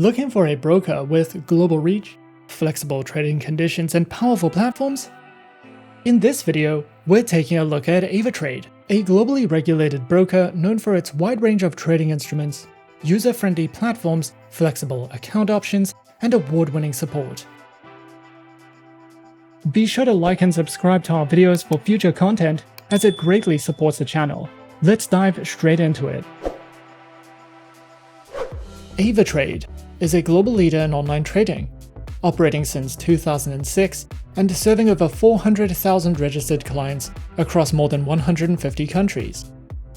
Looking for a broker with global reach, flexible trading conditions, and powerful platforms? In this video, we're taking a look at AvaTrade, a globally regulated broker known for its wide range of trading instruments, user-friendly platforms, flexible account options, and award-winning support. Be sure to like and subscribe to our videos for future content, as it greatly supports the channel. Let's dive straight into it. AvaTrade is a global leader in online trading, operating since 2006 and serving over 400,000 registered clients across more than 150 countries.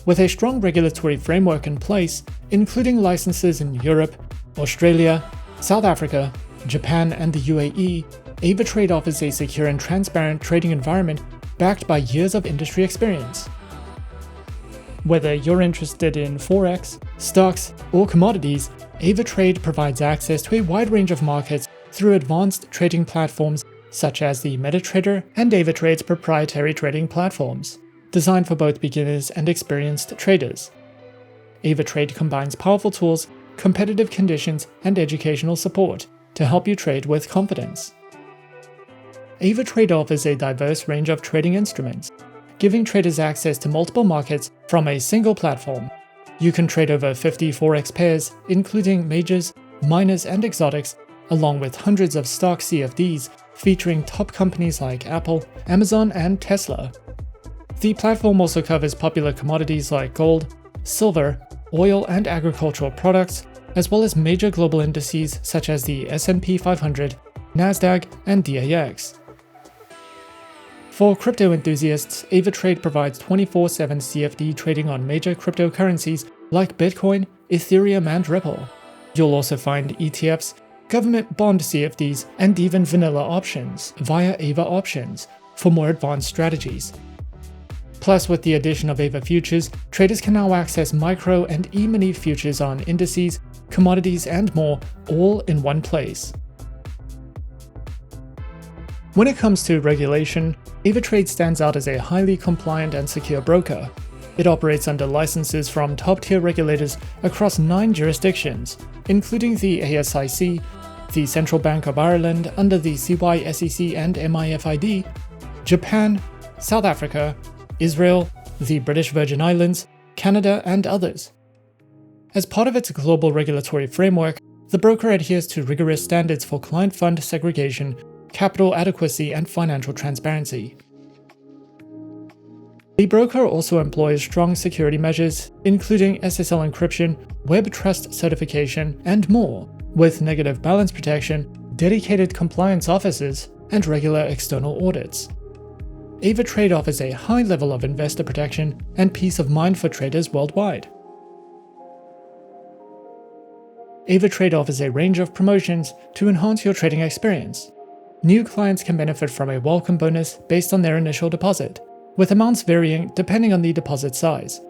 With a strong regulatory framework in place, including licenses in Europe, Australia, South Africa, Japan, and the UAE, AvaTrade offers a secure and transparent trading environment backed by years of industry experience. Whether you're interested in Forex, stocks, or commodities, AvaTrade provides access to a wide range of markets through advanced trading platforms such as the MetaTrader and AvaTrade's proprietary trading platforms, designed for both beginners and experienced traders. AvaTrade combines powerful tools, competitive conditions, and educational support to help you trade with confidence. AvaTrade offers a diverse range of trading instruments, giving traders access to multiple markets from a single platform. You can trade over 50 Forex pairs, including majors, minors, and exotics, along with hundreds of stock CFDs featuring top companies like Apple, Amazon, and Tesla. The platform also covers popular commodities like gold, silver, oil, and agricultural products, as well as major global indices such as the S&P 500, NASDAQ, and DAX. For crypto enthusiasts, AvaTrade provides 24/7 CFD trading on major cryptocurrencies like Bitcoin, Ethereum, and Ripple. You'll also find ETFs, government bond CFDs, and even vanilla options via AvaOptions for more advanced strategies. Plus, with the addition of Ava Futures, traders can now access micro and e-mini futures on indices, commodities, and more, all in one place. When it comes to regulation, AvaTrade stands out as a highly compliant and secure broker. It operates under licenses from top-tier regulators across 9 jurisdictions, including the ASIC, the Central Bank of Ireland under the CYSEC and MIFID, Japan, South Africa, Israel, the British Virgin Islands, Canada, and others. As part of its global regulatory framework, the broker adheres to rigorous standards for client fund segregation, capital adequacy, and financial transparency. The broker also employs strong security measures, including SSL encryption, web trust certification, and more, with negative balance protection, dedicated compliance officers, and regular external audits. AvaTrade offers a high level of investor protection and peace of mind for traders worldwide. AvaTrade offers a range of promotions to enhance your trading experience. New clients can benefit from a welcome bonus based on their initial deposit, with amounts varying depending on the deposit size.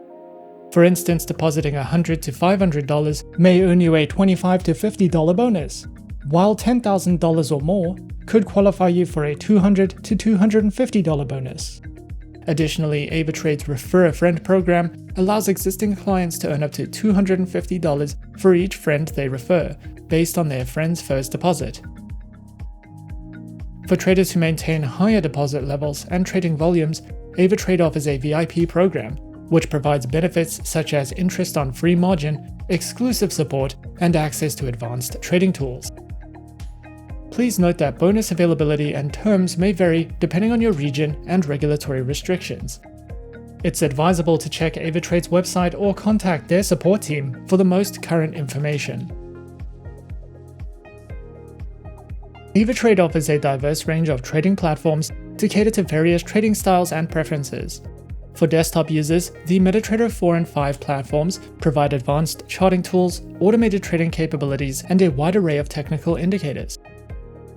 For instance, depositing $100 to $500 may earn you a $25 to $50 bonus, while $10,000 or more could qualify you for a $200 to $250 bonus. Additionally, AvaTrade's Refer a Friend program allows existing clients to earn up to $250 for each friend they refer, based on their friend's first deposit. For traders who maintain higher deposit levels and trading volumes, AvaTrade offers a VIP program, which provides benefits such as interest on free margin, exclusive support, and access to advanced trading tools. Please note that bonus availability and terms may vary depending on your region and regulatory restrictions. It's advisable to check AvaTrade's website or contact their support team for the most current information. AvaTrade offers a diverse range of trading platforms to cater to various trading styles and preferences. For desktop users, the MetaTrader 4 and 5 platforms provide advanced charting tools, automated trading capabilities, and a wide array of technical indicators.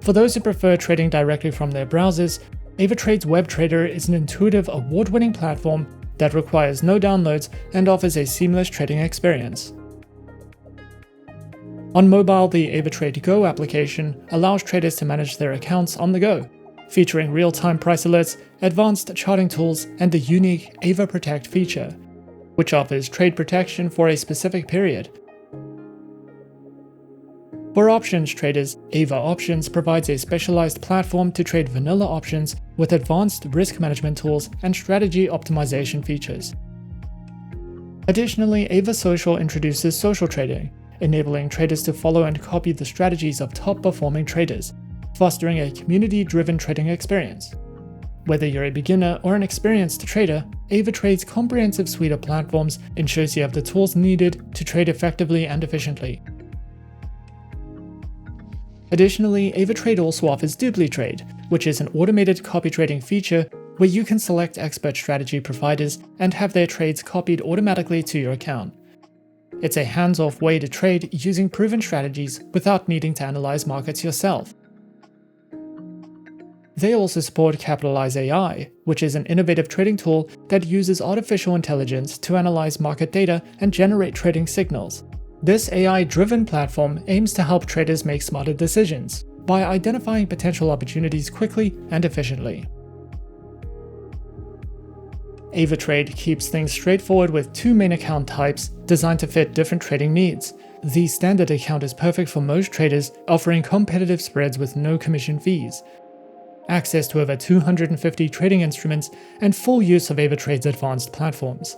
For those who prefer trading directly from their browsers, AvaTrade's WebTrader is an intuitive, award-winning platform that requires no downloads and offers a seamless trading experience. On mobile, the AvatradeGO application allows traders to manage their accounts on the go, featuring real-time price alerts, advanced charting tools, and the unique AvaProtect feature, which offers trade protection for a specific period. For options traders, AvaOptions provides a specialized platform to trade vanilla options with advanced risk management tools and strategy optimization features. Additionally, AvaSocial introduces social trading, enabling traders to follow and copy the strategies of top-performing traders, fostering a community-driven trading experience. Whether you're a beginner or an experienced trader, AvaTrade's comprehensive suite of platforms ensures you have the tools needed to trade effectively and efficiently. Additionally, AvaTrade also offers DupliTrade, which is an automated copy trading feature where you can select expert strategy providers and have their trades copied automatically to your account. It's a hands-off way to trade using proven strategies without needing to analyze markets yourself. They also support Capitalize AI, which is an innovative trading tool that uses artificial intelligence to analyze market data and generate trading signals. This AI-driven platform aims to help traders make smarter decisions by identifying potential opportunities quickly and efficiently. AvaTrade keeps things straightforward with two main account types designed to fit different trading needs. The standard account is perfect for most traders, offering competitive spreads with no commission fees, access to over 250 trading instruments, and full use of AvaTrade's advanced platforms.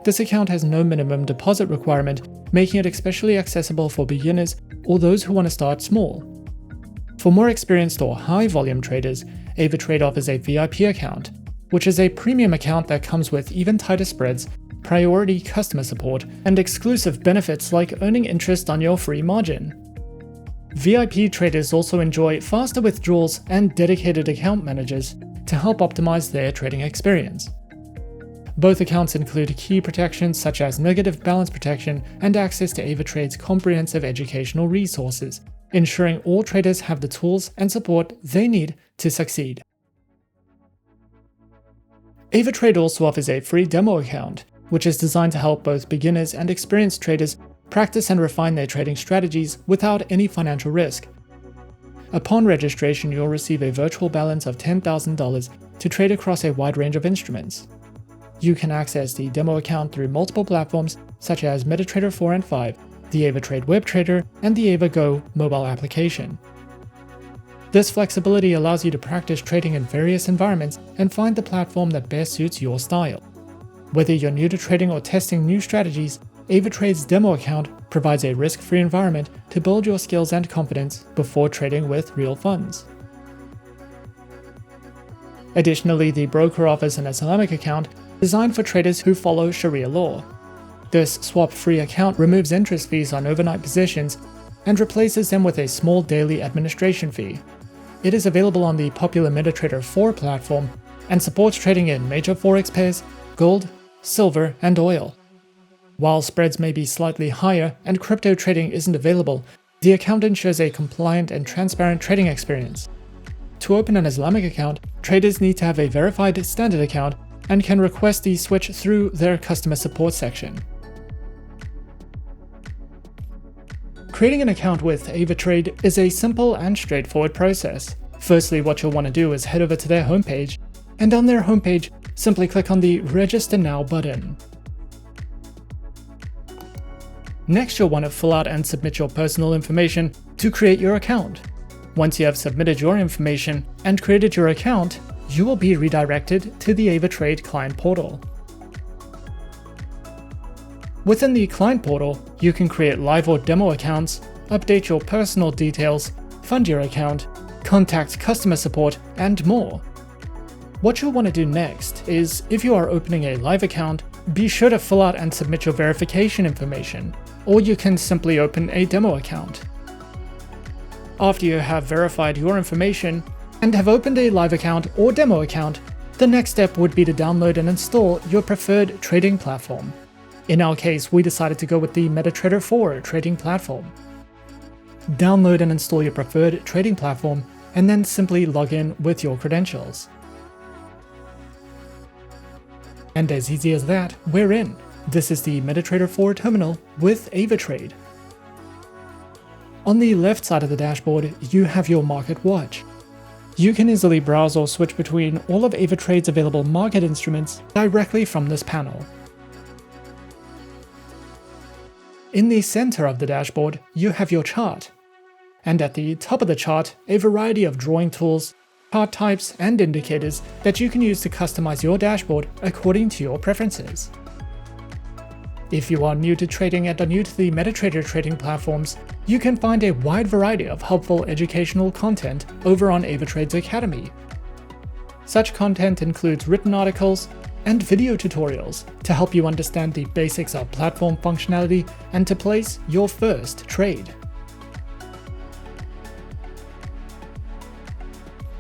This account has no minimum deposit requirement, making it especially accessible for beginners or those who want to start small. For more experienced or high-volume traders, AvaTrade offers a VIP account, which is a premium account that comes with even tighter spreads, priority customer support, and exclusive benefits like earning interest on your free margin. VIP traders also enjoy faster withdrawals and dedicated account managers to help optimize their trading experience. Both accounts include key protections such as negative balance protection and access to AvaTrade's comprehensive educational resources, ensuring all traders have the tools and support they need to succeed. AvaTrade also offers a free demo account, which is designed to help both beginners and experienced traders practice and refine their trading strategies without any financial risk. Upon registration, you'll receive a virtual balance of $10,000 to trade across a wide range of instruments. You can access the demo account through multiple platforms such as MetaTrader 4 and 5, the AvaTrade Web Trader, and the AvaGO mobile application. This flexibility allows you to practice trading in various environments and find the platform that best suits your style. Whether you're new to trading or testing new strategies, AvaTrade's demo account provides a risk-free environment to build your skills and confidence before trading with real funds. Additionally, the broker offers an Islamic account designed for traders who follow Sharia law. This swap-free account removes interest fees on overnight positions and replaces them with a small daily administration fee. It is available on the popular MetaTrader 4 platform and supports trading in major forex pairs, gold, silver, and oil. While spreads may be slightly higher and crypto trading isn't available, the account ensures a compliant and transparent trading experience. To open an Islamic account, traders need to have a verified standard account and can request the switch through their customer support section. Creating an account with AvaTrade is a simple and straightforward process. Firstly, what you'll want to do is head over to their homepage, and on their homepage, simply click on the Register Now button. Next, you'll want to fill out and submit your personal information to create your account. Once you have submitted your information and created your account, you will be redirected to the AvaTrade client portal. Within the client portal, you can create live or demo accounts, update your personal details, fund your account, contact customer support, and more. What you'll want to do next is, if you are opening a live account, be sure to fill out and submit your verification information, or you can simply open a demo account. After you have verified your information and have opened a live account or demo account, the next step would be to download and install your preferred trading platform. In our case, we decided to go with the MetaTrader 4 trading platform. Download and install your preferred trading platform, and then simply log in with your credentials. And as easy as that, we're in. This is the MetaTrader 4 terminal with AvaTrade. On the left side of the dashboard, you have your Market Watch. You can easily browse or switch between all of AvaTrade's available market instruments directly from this panel. In the center of the dashboard, you have your chart. And at the top of the chart, a variety of drawing tools, chart types, and indicators that you can use to customize your dashboard according to your preferences. If you are new to trading and are new to the MetaTrader trading platforms, you can find a wide variety of helpful educational content over on AvaTrade's Academy. Such content includes written articles and video tutorials to help you understand the basics of platform functionality and to place your first trade.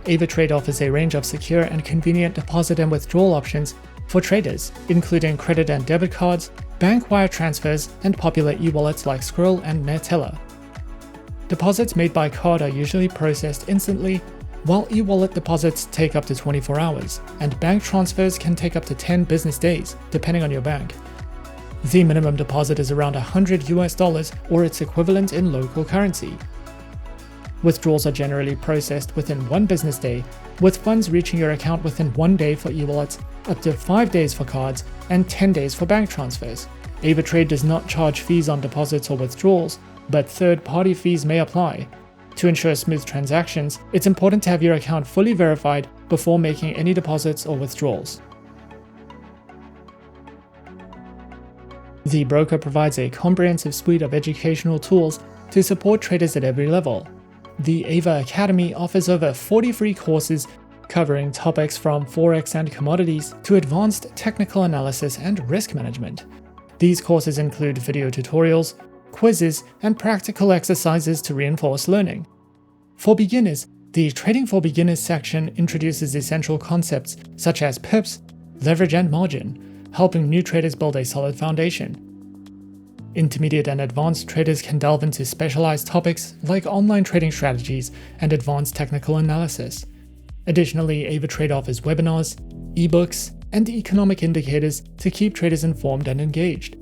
AvaTrade offers a range of secure and convenient deposit and withdrawal options for traders, including credit and debit cards, bank wire transfers, and popular e-wallets like Skrill and Neteller. Deposits made by card are usually processed instantly, while e-wallet deposits take up to 24 hours, and bank transfers can take up to 10 business days, depending on your bank. The minimum deposit is around $100 or its equivalent in local currency. Withdrawals are generally processed within 1 business day, with funds reaching your account within 1 day for e-wallets, up to 5 days for cards, and 10 days for bank transfers. AvaTrade does not charge fees on deposits or withdrawals, but third-party fees may apply. To ensure smooth transactions, it's important to have your account fully verified before making any deposits or withdrawals. The broker provides a comprehensive suite of educational tools to support traders at every level. The Ava Academy offers over 40 free courses covering topics from Forex and commodities to advanced technical analysis and risk management. These courses include video tutorials, quizzes, and practical exercises to reinforce learning. For beginners, the Trading for Beginners section introduces essential concepts such as pips, leverage, and margin, helping new traders build a solid foundation. Intermediate and advanced traders can delve into specialized topics like online trading strategies and advanced technical analysis. Additionally, AvaTrade offers webinars, ebooks, and economic indicators to keep traders informed and engaged.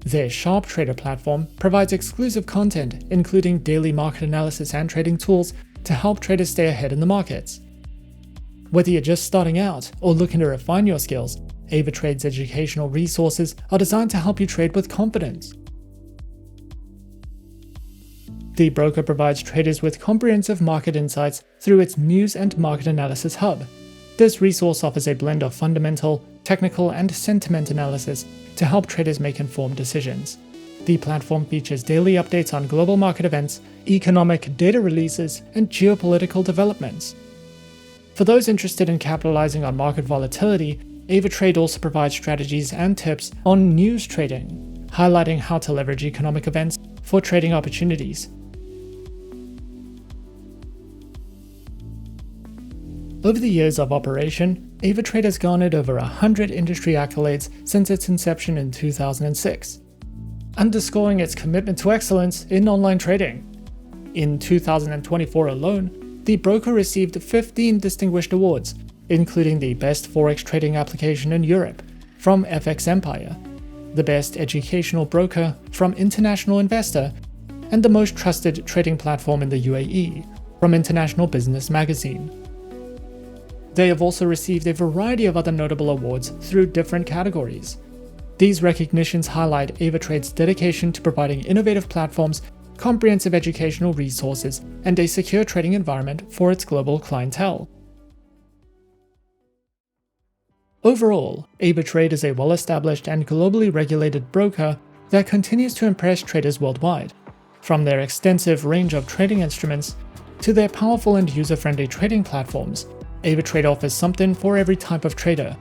Their Sharp Trader platform provides exclusive content, including daily market analysis and trading tools to help traders stay ahead in the markets. Whether you're just starting out or looking to refine your skills, AvaTrade's educational resources are designed to help you trade with confidence. The broker provides traders with comprehensive market insights through its News and Market Analysis Hub. This resource offers a blend of fundamental, technical, and sentiment analysis to help traders make informed decisions. The platform features daily updates on global market events, economic data releases, and geopolitical developments. For those interested in capitalizing on market volatility, AvaTrade also provides strategies and tips on news trading, highlighting how to leverage economic events for trading opportunities. Over the years of operation, AvaTrade has garnered over 100 industry accolades since its inception in 2006, underscoring its commitment to excellence in online trading. In 2024 alone, the broker received 15 distinguished awards, including the Best Forex Trading Application in Europe from FX Empire, the Best Educational Broker from International Investor, and the Most Trusted Trading Platform in the UAE from International Business Magazine. They have also received a variety of other notable awards through different categories. These recognitions highlight AvaTrade's dedication to providing innovative platforms, comprehensive educational resources, and a secure trading environment for its global clientele. Overall, AvaTrade is a well-established and globally regulated broker that continues to impress traders worldwide. From their extensive range of trading instruments to their powerful and user-friendly trading platforms, AvaTrade offers something for every type of trader,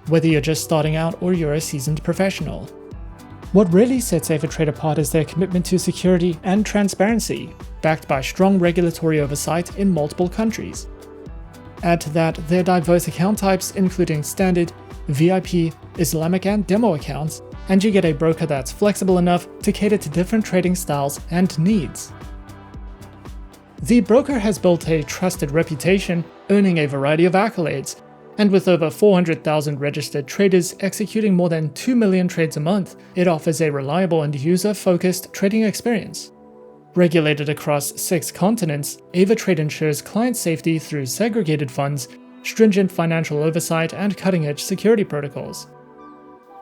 whether you're just starting out or you're a seasoned professional. What really sets AvaTrade apart is their commitment to security and transparency, backed by strong regulatory oversight in multiple countries. Add to that their diverse account types, including standard, VIP, Islamic, and demo accounts, and you get a broker that's flexible enough to cater to different trading styles and needs. The broker has built a trusted reputation, earning a variety of accolades, and with over 400,000 registered traders executing more than 2 million trades a month, it offers a reliable and user-focused trading experience. Regulated across 6 continents, AvaTrade ensures client safety through segregated funds, stringent financial oversight, and cutting-edge security protocols.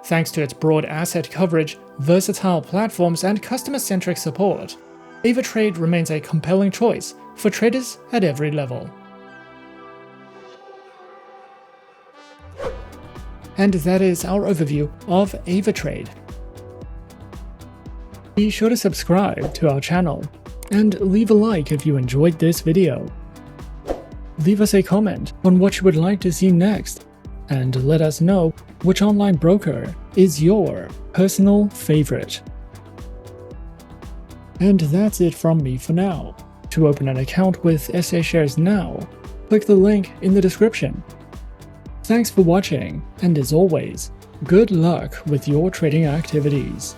Thanks to its broad asset coverage, versatile platforms, and customer-centric support, AvaTrade remains a compelling choice for traders at every level. And that is our overview of AvaTrade. Be sure to subscribe to our channel and leave a like if you enjoyed this video. Leave us a comment on what you would like to see next, and let us know which online broker is your personal favorite. And that's it from me for now. To open an account with SA Shares now, click the link in the description. Thanks for watching, and as always, good luck with your trading activities.